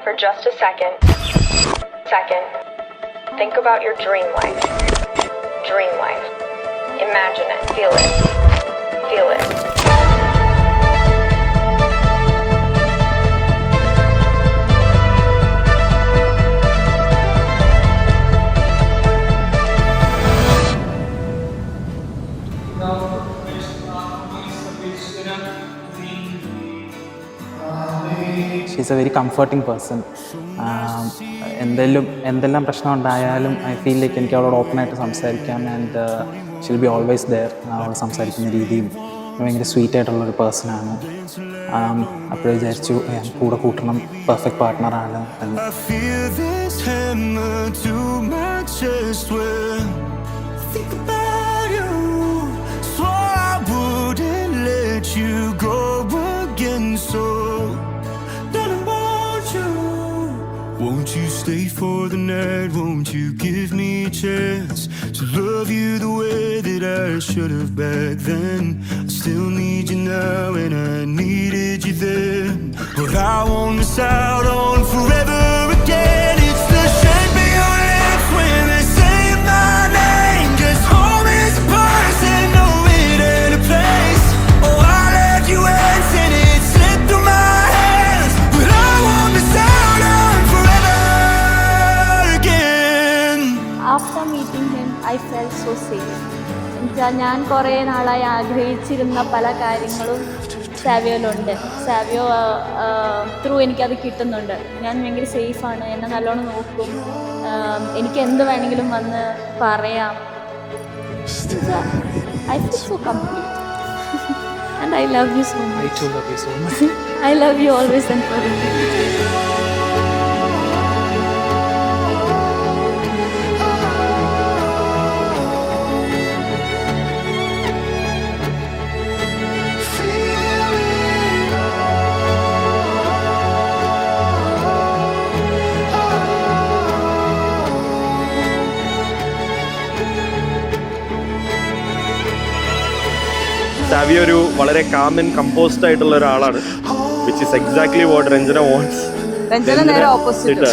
for just a second. Think about your dream life. Imagine it. Feel it. She's A very comforting person. എന്തെല്ലാം പ്രശ്നം ഉണ്ടായാലും I feel like എനിക്ക് അവളോട് ഓപ്പണായിട്ട് സംസാരിക്കാം. And she'll be always there. അവൾ സംസാരിക്കുന്ന രീതിയും ഭയങ്കര സ്വീറ്റ് ആയിട്ടുള്ളൊരു പേഴ്സണാണ്. അപ്പോൾ വിചാരിച്ചു കൂടെ കൂട്ടണം, പെർഫെക്റ്റ് പാർട്ട്ണറാണ് എന്ന്. Won't you stay for the night? Won't you give me a chance to love you the way that I should have back then? I still need you now and I needed you then, but I won't miss out on forever again. It's the shape of your lips when they say my name. Just hold me apart and know it ain't a place. Oh, I left you and it slipped through my hands, but I won't miss out on. After meeting him, I felt so safe. ഞാൻ കുറേ നാളായി ആഗ്രഹിച്ചിരുന്ന പല കാര്യങ്ങളും സാവിയോയിലുണ്ട്. Savio through എനിക്കത് കിട്ടുന്നുണ്ട്. ഞാൻ ഭയങ്കര സേഫാണ്, എന്നെ നല്ലോണം നോക്കും, എനിക്ക് എന്ത് വേണമെങ്കിലും വന്ന് പറയാം. I feel so complete. And I love you so much. I too love you so much. I love you always and forever. സാവിയ ഒരു വളരെ കാം ആൻഡ് കമ്പോസ്ഡ് ആയിട്ടുള്ള ഒരാളാണ്, which is exactly what Ranjana wants. Ranjana നേരെ ഓപ്പോസിറ്റ്.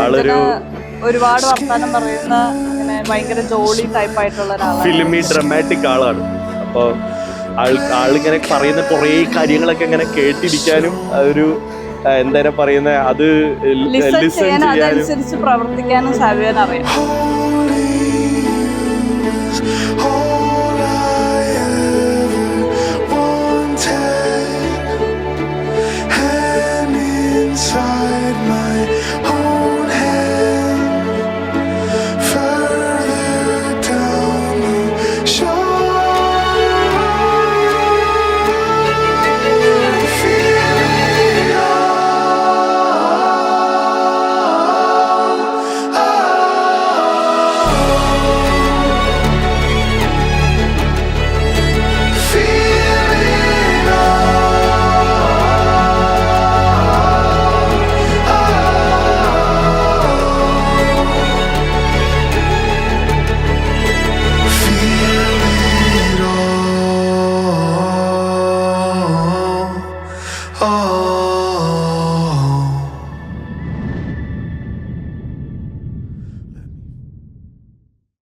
ആളൊരു ഒരുപാട് വർത്താനം പറയുന്ന അങ്ങനെ ഭയങ്കര ജോളി ടൈപ്പ് ആയിട്ടുള്ള ഒരാളാണ്. ഫിലിമി ഡ്രമാറ്റിക് ആളാണ്. അപ്പോൾ ആളിങ്ങനെ പറയുന്ന കുറേ കാര്യങ്ങളൊക്കെ ഇങ്ങനെ കേട്ടിരിക്കാനും ഒരു എന്തായാലും പറയുന്ന അത് ലിസൺ ചെയ്യാനും അതനുസരിച്ച് പ്രവർത്തിക്കാനും സാവിയോന് അറിയാം. Inside my